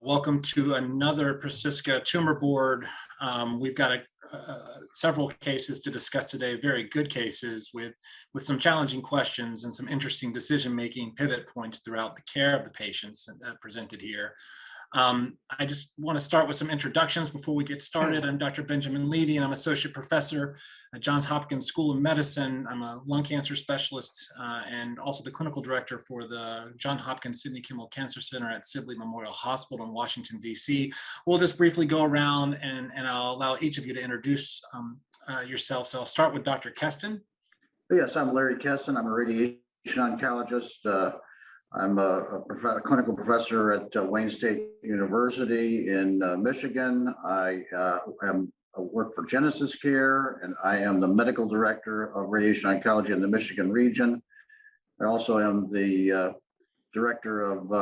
Welcome to another PrecisCa tumor board. We've got several cases to discuss today, very good cases with some challenging questions and some interesting decision-making pivot points throughout the care of the patients presented here. I just want to start with some introductions before we get started. I'm Dr. Benjamin Levy, and I'm associate professor at Johns Hopkins School of Medicine. I'm a lung cancer specialist and also the clinical director for the Johns Hopkins Sidney Kimmel Cancer Center at Sibley Memorial Hospital in Washington, D.C. We'll just briefly go around and I'll allow each of you to introduce yourself. So I'll start with Dr. Keston. Yes, I'm Larry Keston. I'm a radiation oncologist. I'm a clinical professor at Wayne State University in Michigan. I work for Genesis Care, and I am the medical director of radiation oncology in the Michigan region. I also am the director of,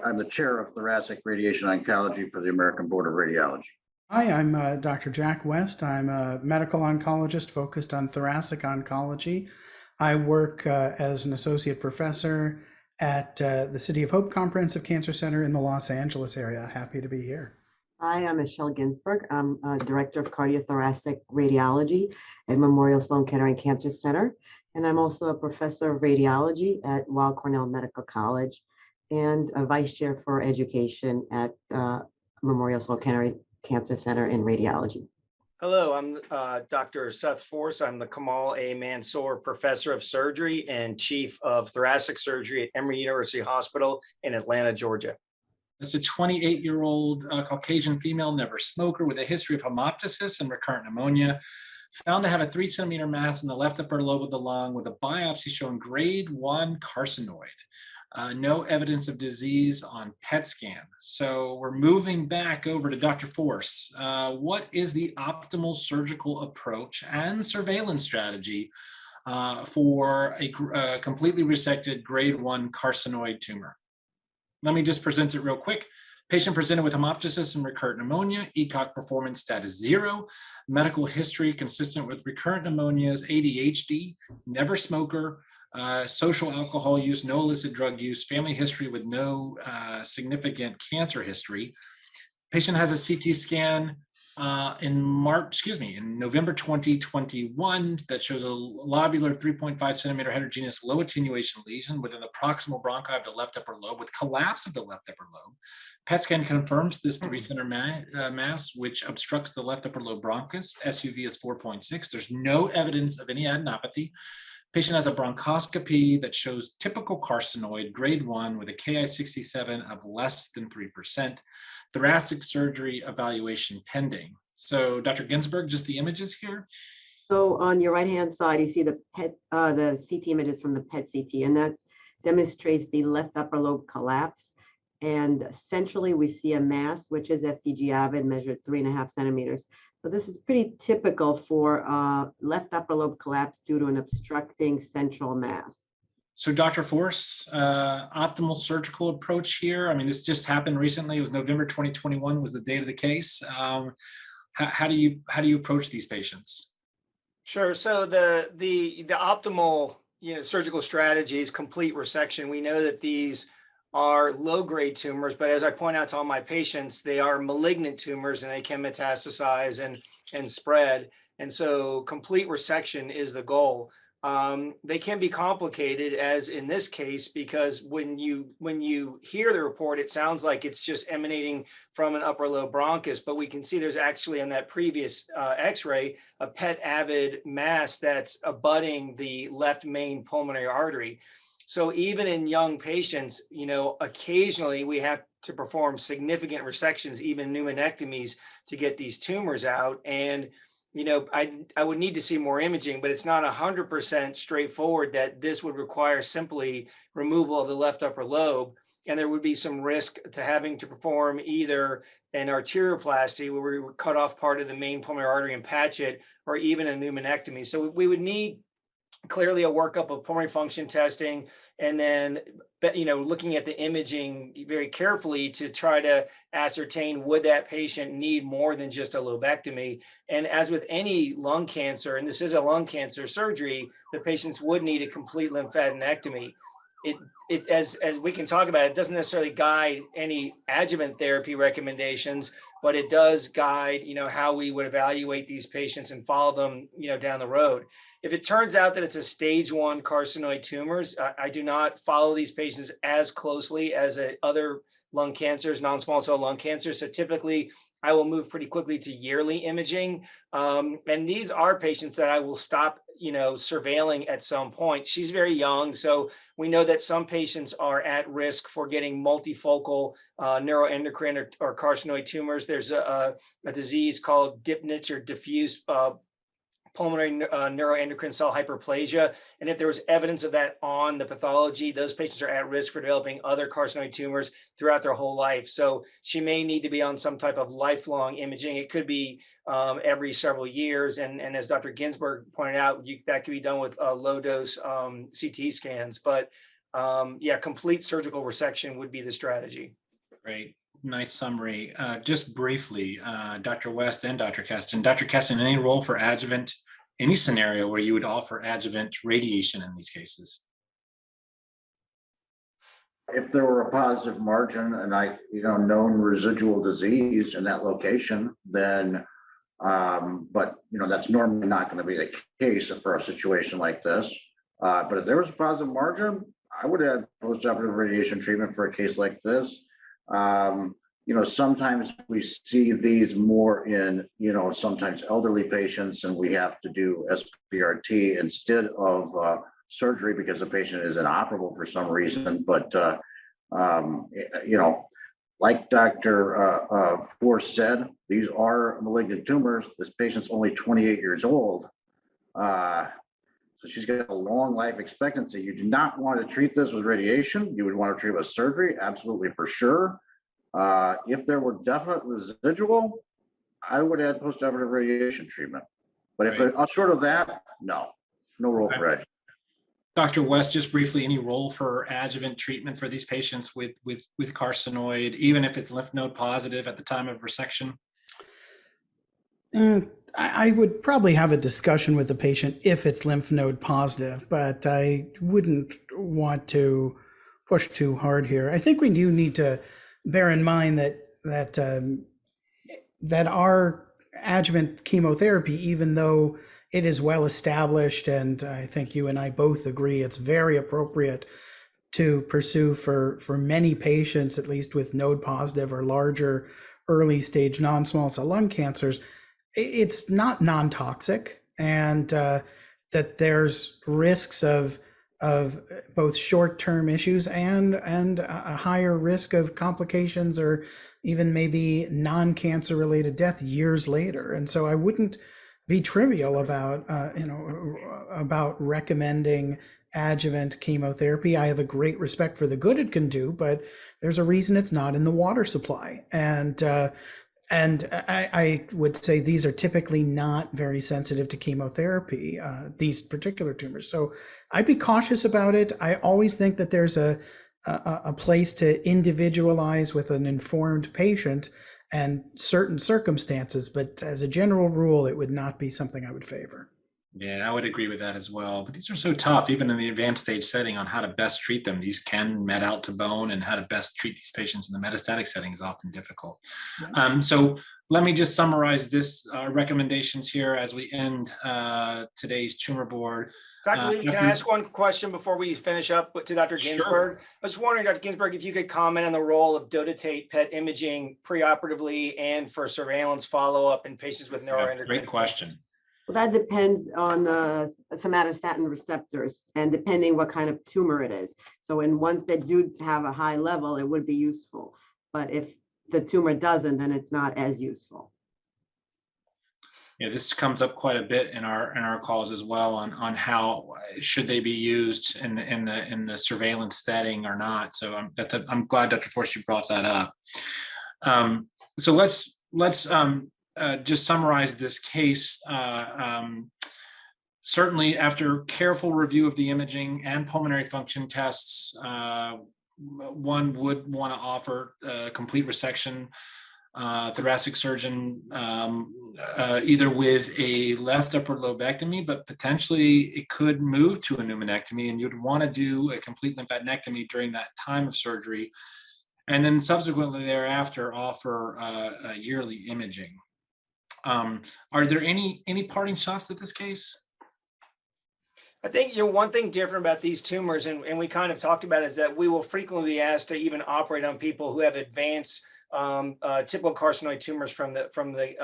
I'm the chair of thoracic radiation oncology for the American Board of Radiology. Hi, I'm Dr. Jack West. I'm a medical oncologist focused on thoracic oncology. I work as an associate professor at the City of Hope Comprehensive Cancer Center in the Los Angeles area. Happy to be here. Hi, I'm Michelle Ginsberg. I'm Director of Cardiothoracic Radiology at Memorial Sloan Kettering Cancer Center. And I'm also a professor of radiology at Weill Cornell Medical College and a vice chair for education at Memorial Sloan Kettering Cancer Center in radiology. Hello, I'm Dr. Seth Force. I'm the Kamal A. Mansour Professor of Surgery and Chief of Thoracic Surgery at Emory University Hospital in Atlanta, Georgia. It's a 28-year-old Caucasian female, never smoker, with a history of hemoptysis and recurrent pneumonia, found to have a 3-centimeter mass in the left upper lobe of the lung with a biopsy showing grade 1 carcinoid. No evidence of disease on PET scan. So we're moving back over to Dr. Force. What is the optimal surgical approach and surveillance strategy for a completely resected grade 1 carcinoid tumor? Let me just present it real quick. Patient presented with hemoptysis and recurrent pneumonia, ECOG performance status 0, medical history consistent with recurrent pneumonias, ADHD, never smoker, social alcohol use, no illicit drug use, family history with no significant cancer history. Patient has a CT scan in November 2021 that shows a lobular 3.5 centimeter heterogeneous low attenuation lesion within the proximal bronchi of the left upper lobe with collapse of the left upper lobe. PET scan confirms this 3-center mass, which obstructs the left upper lobe bronchus. SUV is 4.6. There's no evidence of any adenopathy. Patient has a bronchoscopy that shows typical carcinoid, grade 1, with a Ki-67 of less than 3%. Thoracic surgery evaluation pending. So, Dr. Ginsberg, just the images here. So on your right-hand side, you see the CT images from the PET CT, and that demonstrates the left upper lobe collapse. And centrally, we see a mass, which is FDG avid, measured 3.5 centimeters. So this is pretty typical for left upper lobe collapse due to an obstructing central mass. So Dr. Force, optimal surgical approach here. I mean, this just happened recently. It was November 2021 was the date of the case. How do you approach these patients? Sure. So the optimal surgical strategy is complete resection. We know that these are low-grade tumors, but as I point out to all my patients, they are malignant tumors and they can metastasize and spread. And so complete resection is the goal. They can be complicated, as in this case, because when you hear the report, it sounds like it's just emanating from an upper lobe bronchus, but we can see there's actually in that previous X-ray a PET avid mass that's abutting the left main pulmonary artery. So even in young patients, occasionally we have to perform significant resections, even pneumonectomies, to get these tumors out. And I would need to see more imaging, but it's not 100% straightforward that this would require simply removal of the left upper lobe. And there would be some risk to having to perform either an arterioplasty, where we would cut off part of the main pulmonary artery and patch it, or even a pneumonectomy. So we would need clearly a workup of pulmonary function testing, and then looking at the imaging very carefully to try to ascertain, would that patient need more than just a lobectomy. And as with any lung cancer, and this is a lung cancer surgery, the patients would need a complete lymphadenectomy. as we can talk about, it doesn't necessarily guide any adjuvant therapy recommendations, but it does guide, how we would evaluate these patients and follow them, down the road. If it turns out that it's a stage 1 carcinoid tumors, I do not follow these patients as closely as other lung cancers, non-small cell lung cancer. So typically I will move pretty quickly to yearly imaging. And these are patients that I will stop, surveilling at some point. She's very young. So we know that some patients are at risk for getting multifocal neuroendocrine or carcinoid tumors. There's a disease called DIPNIC, or diffuse pulmonary neuroendocrine cell hyperplasia. And if there was evidence of that on the pathology, those patients are at risk for developing other carcinoid tumors throughout their whole life. So she may need to be on some type of lifelong imaging. It could be every several years. And as Dr. Ginsburg pointed out, that could be done with low dose CT scans. But complete surgical resection would be the strategy. Great. Nice summary. Just briefly, Dr. West and Dr. Keston. Dr. Keston, any role for adjuvant, any scenario where you would offer adjuvant radiation in these cases? If there were a positive margin and known residual disease in that location, then, but that's normally not going to be the case for a situation like this. But if there was a positive margin, I would add postoperative radiation treatment for a case like this. Sometimes we see these more in, sometimes elderly patients, and we have to do SBRT instead of surgery because the patient is inoperable for some reason. But, like Dr. Force said, these are malignant tumors. This patient's only 28 years old. So she's got a long life expectancy. You do not want to treat this with radiation. You would want to treat it with surgery, absolutely, for sure. If there were definite residual, I would add postoperative radiation treatment. But if they're short of that, no role for adjuvant. Dr. West, just briefly, any role for adjuvant treatment for these patients with carcinoid, even if it's lymph node positive at the time of resection? I would probably have a discussion with the patient if it's lymph node positive, but I wouldn't want to push too hard here. I think we do need to bear in mind that our adjuvant chemotherapy, even though it is well established, and I think you and I both agree it's very appropriate to pursue for many patients, at least with node positive or larger early stage non-small cell lung cancers, it's not non-toxic, and that there's risks of both short-term issues and a higher risk of complications or even maybe non-cancer related death years later. And so I wouldn't be trivial about recommending adjuvant chemotherapy. I have a great respect for the good it can do, but there's a reason it's not in the water supply. And I would say these are typically not very sensitive to chemotherapy, these particular tumors. So I'd be cautious about it. I always think that there's a place to individualize with an informed patient and certain circumstances, but as a general rule, it would not be something I would favor. Yeah, I would agree with that as well. But these are so tough, even in the advanced stage setting, on how to best treat them. These can met out to bone, and how to best treat these patients in the metastatic setting is often difficult. Yeah. So let me just summarize this recommendations here as we end today's tumor board. Dr. Lee, can I ask one question before we finish up to Dr. Ginsburg? Sure. I was wondering, Dr. Ginsburg, if you could comment on the role of dotatate PET imaging preoperatively and for surveillance follow-up in patients with neuroendocrine. Great question. Well, that depends on the somatostatin receptors and depending what kind of tumor it is. So in ones that do have a high level, it would be useful. But if the tumor doesn't, then it's not as useful. Yeah, this comes up quite a bit in our calls as well on how should they be used in the surveillance setting or not. So I'm glad, Dr. Force, you brought that up. So let's just summarize this case. Certainly, after careful review of the imaging and pulmonary function tests, one would want to offer complete resection. Thoracic surgeon either with a left upper lobectomy, but potentially it could move to a pneumonectomy, and you'd want to do a complete lymphadenectomy during that time of surgery, and then subsequently thereafter offer yearly imaging. Are there any parting shots at this case? I think, one thing different about these tumors, and we kind of talked about, is that we will frequently be asked to even operate on people who have advanced typical carcinoid tumors from the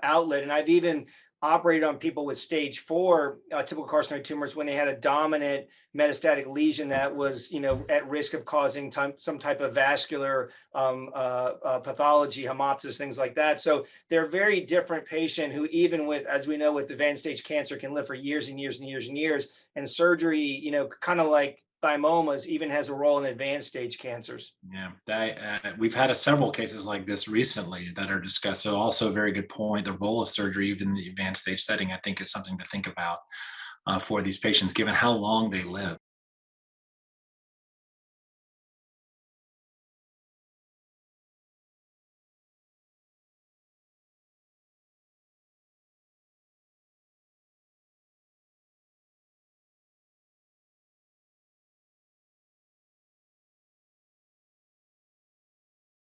outlet. And I've even operated on people with stage 4 typical carcinoid tumors when they had a dominant metastatic lesion that was, at risk of causing some type of vascular pathology, hemoptysis, things like that. So they're a very different patient who, even with, as we know, with advanced stage cancer, can live for years and years and years and years. And surgery, kind of like thymomas, even has a role in advanced stage cancers. Yeah, we've had several cases like this recently that are discussed. So also a very good point. The role of surgery, even in the advanced stage setting, I think is something to think about for these patients, given how long they live.